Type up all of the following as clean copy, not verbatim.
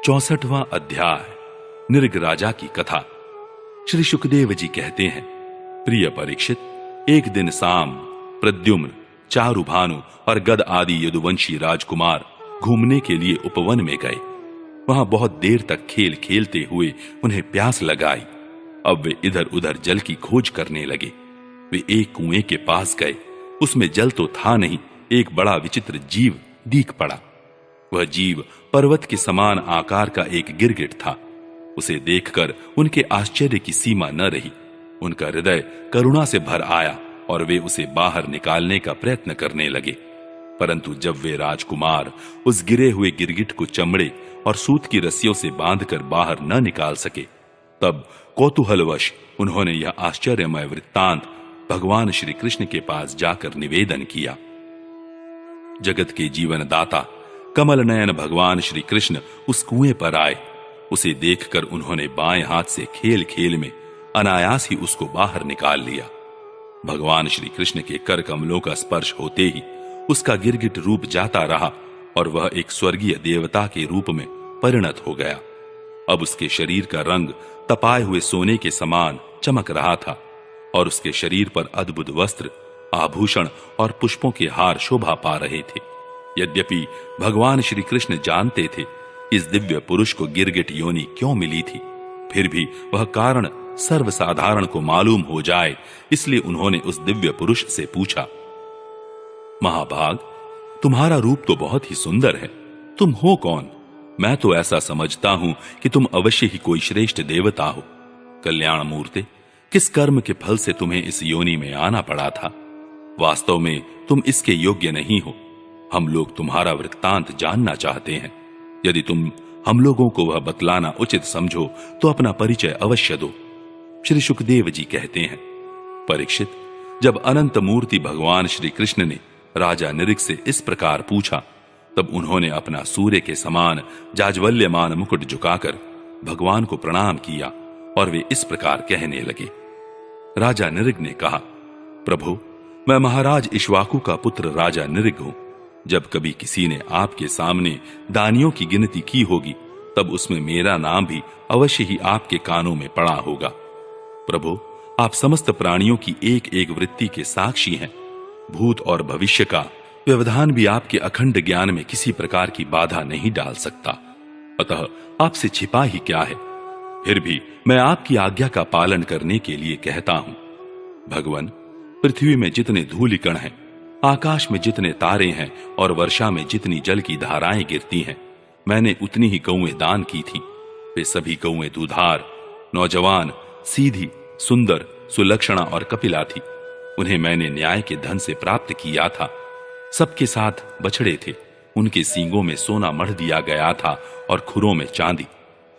64वां अध्याय। नृग राजा की कथा। श्री शुकदेव जी कहते हैं, प्रिय परीक्षित, एक दिन साम प्रद्युम्न, चारुभानु और गद आदि यदुवंशी राजकुमार घूमने के लिए उपवन में गए। वहां बहुत देर तक खेल खेलते हुए उन्हें प्यास लगाई। अब वे इधर उधर जल की खोज करने लगे। वे एक कुएं के पास गए। उसमें जल तो था नहीं, एक बड़ा विचित्र जीव दीख पड़ा। वह जीव पर्वत के समान आकार का एक गिरगिट था। उसे देखकर उनके आश्चर्य की सीमा न रही। उनका हृदय करुणा से भर आया और वे उसे बाहर निकालने का प्रयत्न करने लगे। परंतु जब वे राजकुमार उस गिरे हुए गिरगिट को चमड़े और सूत की रस्सियों से बांधकर बाहर न निकाल सके, तब कौतूहलवश उन्होंने यह आश्चर्यमय वृत्तांत भगवान श्री कृष्ण के पास जाकर निवेदन किया। जगत के जीवन दाता कमल नयन भगवान श्री कृष्ण उस कुएं पर आए। उसे देखकर उन्होंने बाएं हाथ से खेल खेल में अनायास ही उसको बाहर निकाल लिया। भगवान श्री कृष्ण के कर कमलों का स्पर्श होते ही उसका गिरगिट रूप जाता रहा और वह एक स्वर्गीय देवता के रूप में परिणत हो गया। अब उसके शरीर का रंग तपाए हुए सोने के समान चमक रहा था और उसके शरीर पर अद्भुत वस्त्र, आभूषण और पुष्पों के हार शोभा पा रहे थे। यद्यपि भगवान श्री कृष्ण जानते थे इस दिव्य पुरुष को गिरगिट योनि क्यों मिली थी, फिर भी वह कारण सर्वसाधारण को मालूम हो जाए, इसलिए उन्होंने उस दिव्य पुरुष से पूछा, महाभाग, तुम्हारा रूप तो बहुत ही सुंदर है, तुम हो कौन? मैं तो ऐसा समझता हूं कि तुम अवश्य ही कोई श्रेष्ठ देवता हो। कल्याण मूर्ते, किस कर्म के फल से तुम्हें इस योनि में आना पड़ा था? वास्तव में तुम इसके योग्य नहीं हो। हम लोग तुम्हारा वृत्तांत जानना चाहते हैं। यदि तुम हम लोगों को वह बतलाना उचित समझो तो अपना परिचय अवश्य दो। श्री शुकदेव जी कहते हैं, परीक्षित, जब अनंत मूर्ति भगवान श्री कृष्ण ने राजा नृग से इस प्रकार पूछा, तब उन्होंने अपना सूर्य के समान जाज्वल्यमान मुकुट झुकाकर भगवान को प्रणाम किया और वे इस प्रकार कहने लगे। राजा नृग ने कहा, प्रभु, मैं महाराज इक्ष्वाकु का पुत्र राजा नृग हूं। जब कभी किसी ने आपके सामने दानियों की गिनती की होगी, तब उसमें मेरा नाम भी अवश्य ही आपके कानों में पड़ा होगा। प्रभु, आप समस्त प्राणियों की एक एक वृत्ति के साक्षी हैं। भूत और भविष्य का व्यवधान भी आपके अखंड ज्ञान में किसी प्रकार की बाधा नहीं डाल सकता। अतः आपसे छिपा ही क्या है? फिर भी मैं आपकी आज्ञा का पालन करने के लिए कहता हूं। भगवान, पृथ्वी में जितने धूलिकण हैं, आकाश में जितने तारे हैं और वर्षा में जितनी जल की धाराएं गिरती हैं, मैंने उतनी ही गौएं दान की थी। वे सभी गौएं दुधार, नौजवान, सीधी, सुंदर, सुलक्षणा और कपिला थी। उन्हें मैंने न्याय के धन से प्राप्त किया था। सबके साथ बछड़े थे। उनके सींगों में सोना मढ़ दिया गया था और खुरों में चांदी।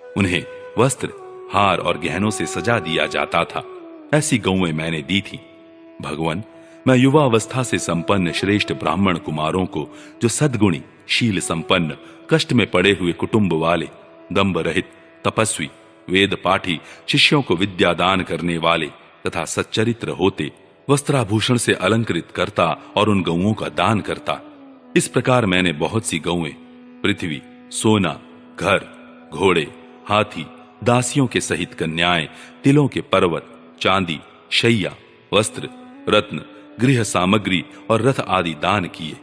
उन्हें वस्त्र, हार और गहनों से सजा दिया जाता था। ऐसी गौएं मैंने दी थी। भगवान, मैं युवावस्था से संपन्न श्रेष्ठ ब्राह्मण कुमारों को, जो सद्गुणी, शील संपन्न, कष्ट में पड़े हुए कुटुंब वाले, दंभ रहित, तपस्वी, वेद पाठी, शिष्यों को विद्या दान करने वाले तथा सच्चरित्र होते, वस्त्राभूषण से अलंकृत करता और उन गौओं का दान करता। इस प्रकार मैंने बहुत सी गौएं, पृथ्वी, सोना, घर, घोड़े, हाथी, दासियों के सहित कन्याएं, तिलों के पर्वत, चांदी, शैया, वस्त्र, रत्न, गृह सामग्री और रथ आदि दान किए।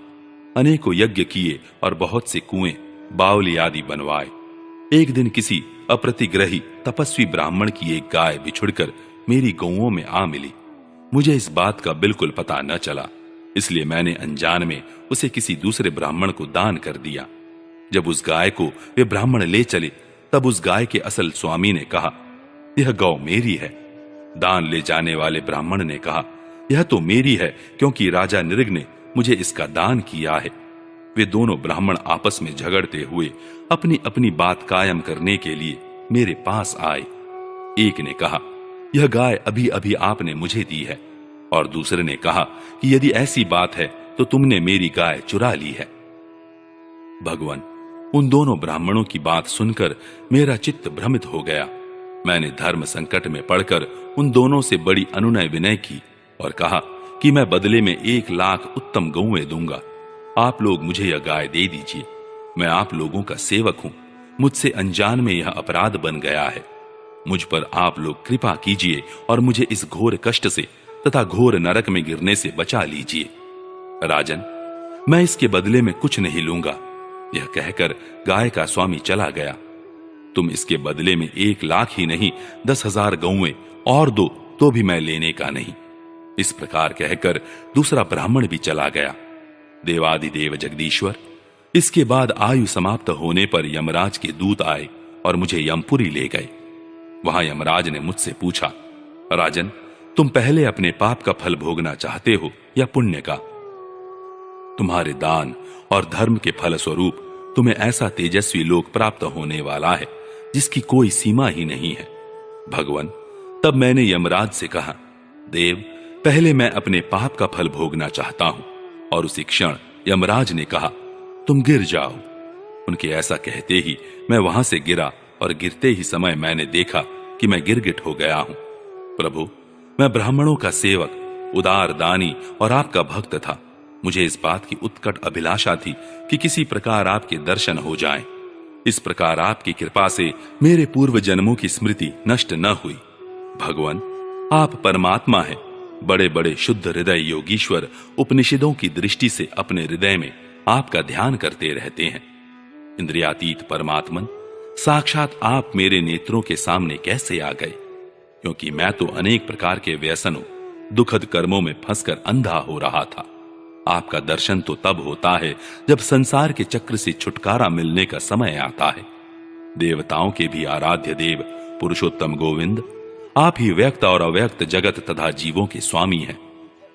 अनेकों यज्ञ किए और बहुत से कुएं, बावली आदि बनवाए। एक दिन किसी अप्रतिग्रही तपस्वी ब्राह्मण की एक गाय बिछुड़कर मेरी गौओं में आ मिली। मुझे इस बात का बिल्कुल पता न चला, इसलिए मैंने अनजान में उसे किसी दूसरे ब्राह्मण को दान कर दिया। जब उस गाय को वे ब्राह्मण ले चले, तब उस गाय के असल स्वामी ने कहा, यह गौ मेरी है। दान ले जाने वाले ब्राह्मण ने कहा, यह तो मेरी है, क्योंकि राजा नृग ने मुझे इसका दान किया है। वे दोनों ब्राह्मण आपस में झगड़ते हुए अपनी अपनी बात कायम करने के लिए मेरे पास आए। एक ने कहा, यह गाय अभी अभी आपने मुझे दी है, और दूसरे ने कहा कि यदि ऐसी बात है तो तुमने मेरी गाय चुरा ली है। भगवान, उन दोनों ब्राह्मणों की बात सुनकर मेरा चित्त भ्रमित हो गया। मैंने धर्म संकट में पड़कर उन दोनों से बड़ी अनुनय विनय की और कहा कि मैं बदले में 1 लाख उत्तम गौएं दूंगा। आप लोग मुझे यह गाय दे दीजिए। मैं आप लोगों का सेवक हूं। मुझसे अनजान में यह अपराध बन गया है। मुझ पर आप लोग कृपा कीजिए और मुझे इस घोर कष्ट से तथा घोर नरक में गिरने से बचा लीजिए। राजन, मैं इसके बदले में कुछ नहीं लूंगा। यह कहकर गाय का स्वामी चला गया। तुम इसके बदले में 1 लाख ही नहीं 10,000 गौएं और दो तो भी मैं लेने का नहीं। इस प्रकार कहकर दूसरा ब्राह्मण भी चला गया। देवादिदेव जगदीश्वर, इसके बाद आयु समाप्त होने पर यमराज के दूत आए और मुझे यमपुरी ले गए। वहां यमराज ने मुझसे पूछा, राजन, तुम पहले अपने पाप का फल भोगना चाहते हो या पुण्य का? तुम्हारे दान और धर्म के फल स्वरूप तुम्हें ऐसा तेजस्वी लोक प्राप्त होने वाला है जिसकी कोई सीमा ही नहीं है। भगवान, तब मैंने यमराज से कहा, देव, पहले मैं अपने पाप का फल भोगना चाहता हूं। और उसी क्षण यमराज ने कहा, तुम गिर जाओ। उनके ऐसा कहते ही मैं वहां से गिरा और गिरते ही समय मैंने देखा कि मैं गिरगिट हो गया हूं। प्रभु, मैं ब्राह्मणों का सेवक, उदार दानी और आपका भक्त था। मुझे इस बात की उत्कट अभिलाषा थी कि किसी प्रकार आपके दर्शन हो जाएं। इस प्रकार आपकी कृपा से मेरे पूर्व जन्मों की स्मृति नष्ट न हुई। भगवान, आप परमात्मा हैं। बड़े बड़े शुद्ध हृदय योगीश्वर उपनिषदों की दृष्टि से अपने हृदय में आपका ध्यान करते रहते हैं। इंद्रियातीत परमात्मन, साक्षात आप मेरे नेत्रों के सामने कैसे आ गए? क्योंकि मैं तो अनेक प्रकार के व्यसनों, दुखद कर्मों में फंसकर अंधा हो रहा था। आपका दर्शन तो तब होता है जब संसार के चक्र से छुटकारा मिलने का समय आता है। देवताओं के भी आराध्य देव पुरुषोत्तम गोविंद, आप ही व्यक्त और अव्यक्त जगत तथा जीवों के स्वामी हैं।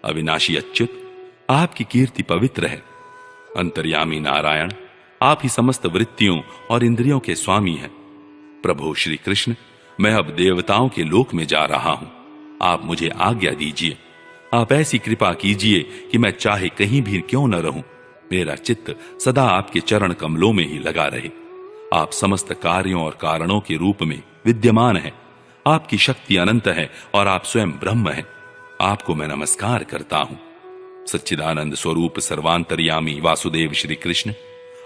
अविनाशी अच्युत, आपकी कीर्ति पवित्र है। अंतर्यामी नारायण, आप ही समस्त वृत्तियों और इंद्रियों के स्वामी हैं। प्रभु श्री कृष्ण, मैं अब देवताओं के लोक में जा रहा हूं। आप मुझे आज्ञा दीजिए। आप ऐसी कृपा कीजिए कि मैं चाहे कहीं भी क्यों न रहूं, मेरा चित्त सदा आपके चरण कमलों में ही लगा रहे। आप समस्त कार्यों और कारणों के रूप में विद्यमान हैं। आपकी शक्ति अनंत है और आप स्वयं ब्रह्म हैं। आपको मैं नमस्कार करता हूं। सच्चिदानंद स्वरूप सर्वांतर्यामी वासुदेव श्री कृष्ण,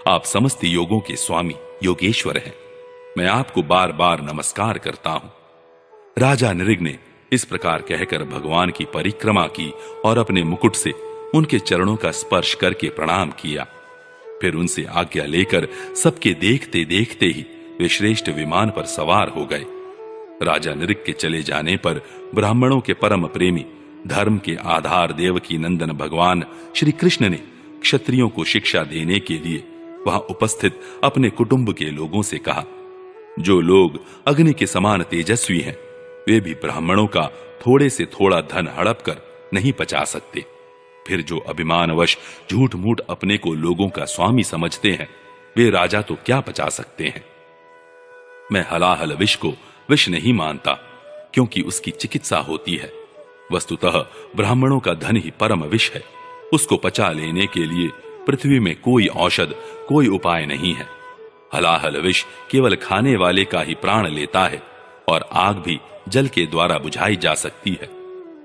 आप समस्त योगों के स्वामी योगेश्वर हैं। मैं आपको बार बार नमस्कार करता हूं। राजा नृग ने इस प्रकार कहकर भगवान की परिक्रमा की और अपने मुकुट से उनके चरणों का स्पर्श करके प्रणाम किया। फिर उनसे आज्ञा लेकर सबके देखते देखते ही वे श्रेष्ठ विमान पर सवार हो गए। राजा नृग के चले जाने पर ब्राह्मणों के परम प्रेमी, धर्म के आधार देवकी नंदन भगवान श्री कृष्ण ने क्षत्रियों को शिक्षा देने के लिए वहां उपस्थित अपने कुटुंब के लोगों से कहा, जो लोग अग्नि के समान तेजस्वी हैं, वे भी ब्राह्मणों का थोड़े से थोड़ा धन हड़प कर नहीं पचा सकते। फिर जो अभिमानवश झूठ मूठ अपने को लोगों का स्वामी समझते हैं, वे राजा तो क्या पचा सकते हैं। मैं हलाहल विष को विष नहीं मानता, क्योंकि उसकी चिकित्सा होती है। वस्तुतः ब्राह्मणों का धन ही परम विष है। उसको पचा लेने के लिए पृथ्वी में कोई औषध, कोई उपाय नहीं है। हलाहल विष केवल खाने वाले का ही प्राण लेता है और आग भी जल के द्वारा बुझाई जा सकती है,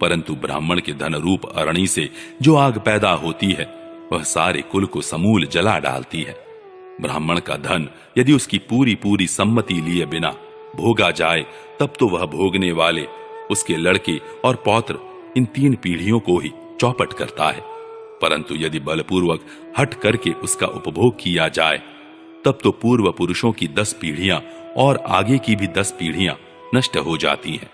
परंतु ब्राह्मण के धन रूप अरणि से जो आग पैदा होती है, वह सारे कुल को समूल जला डालती है। ब्राह्मण का धन यदि उसकी पूरी पूरी सम्मति लिए बिना भोगा जाए, तब तो वह भोगने वाले, उसके लड़के और पौत्र, इन 3 पीढ़ियों को ही चौपट करता है। परंतु यदि बलपूर्वक हट करके उसका उपभोग किया जाए, तब तो पूर्व पुरुषों की 10 पीढ़ियां और आगे की भी 10 पीढ़ियां नष्ट हो जाती हैं।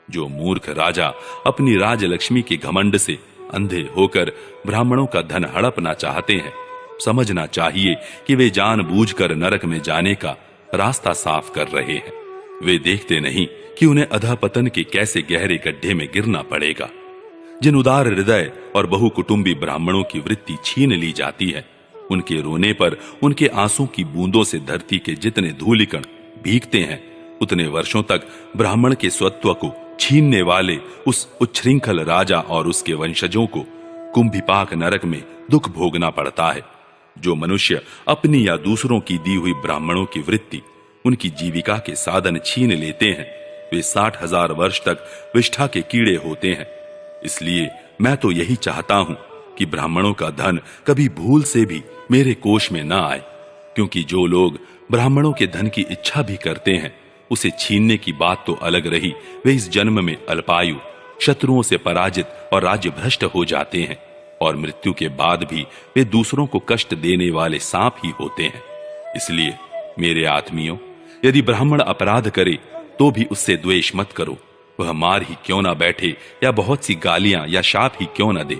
जो मूर्ख राजा अपनी राजलक्ष्मी के घमंड से अंधे होकर ब्राह्मणों का धन हड़पना चाहते हैं, समझना चाहिए कि वे जानबूझकर नरक में जाने का रास्ता साफ कर रहे हैं। वे देखते नहीं कि उन्हें अधःपतन के कैसे गहरे गड्ढे में गिरना पड़ेगा। जिन उदार हृदय और बहुकुटुंबी ब्राह्मणों की वृत्ति छीन ली जाती है, उनके रोने पर उनके आंसू की बूंदों से धरती के जितने धूलिकण भीगते हैं, उतने वर्षों तक ब्राह्मण के स्वत्व को छीनने वाले उस उच्छृंखल राजा और उसके वंशजों को कुंभिपाक नरक में दुख भोगना पड़ता है। जो मनुष्य अपनी या दूसरों की दी हुई ब्राह्मणों की वृत्ति, उनकी जीविका के साधन छीन लेते हैं, वे 60,000 वर्ष तक विष्ठा के कीड़े होते हैं। इसलिए मैं तो यही चाहता हूं कि ब्राह्मणों का धन कभी भूल से भी मेरे कोष में न आए, क्योंकि जो लोग ब्राह्मणों के धन की इच्छा भी करते हैं, उसे छीनने की बात तो अलग रही, वे इस जन्म में अल्पायु, शत्रुओं से पराजित और राज्य भ्रष्ट हो जाते हैं, और मृत्यु के बाद भी वे दूसरों को कष्ट देने वाले सांप ही होते हैं। इसलिए मेरे आत्मियों, यदि ब्राह्मण अपराध करे तो भी उससे द्वेष मत करो। वह मार ही क्यों ना बैठे या बहुत सी गालियां या शाप ही क्यों ना दे,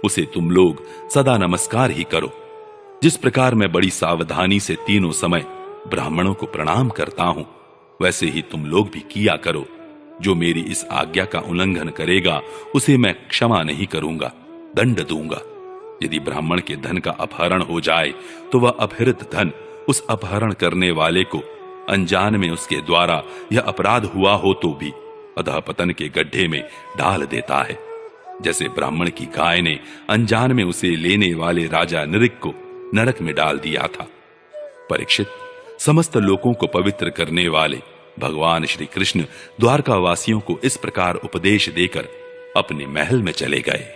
उसे तुम लोग सदा नमस्कार ही करो। जिस प्रकार मैं बड़ी सावधानी से तीनों समय ब्राह्मणों को प्रणाम करता हूं, वैसे ही तुम लोग भी किया करो। जो मेरी इस आज्ञा का उल्लंघन करेगा उसे मैं क्षमा नहीं करूंगा, दंड दूंगा। यदि ब्राह्मण के धन का अपहरण हो जाए तो वह अपहृत धन उस अपहरण करने वाले को अनजान में उसके द्वारा यह अपराध हुआ हो तो भी अधःपतन के गड्ढे में डाल देता है, जैसे ब्राह्मण की गाय ने अनजान में उसे लेने वाले राजा नृग को नरक में डाल दिया था। परीक्षित, समस्त लोकों को पवित्र करने वाले भगवान श्री कृष्ण द्वारका वासियों को इस प्रकार उपदेश देकर अपने महल में चले गए।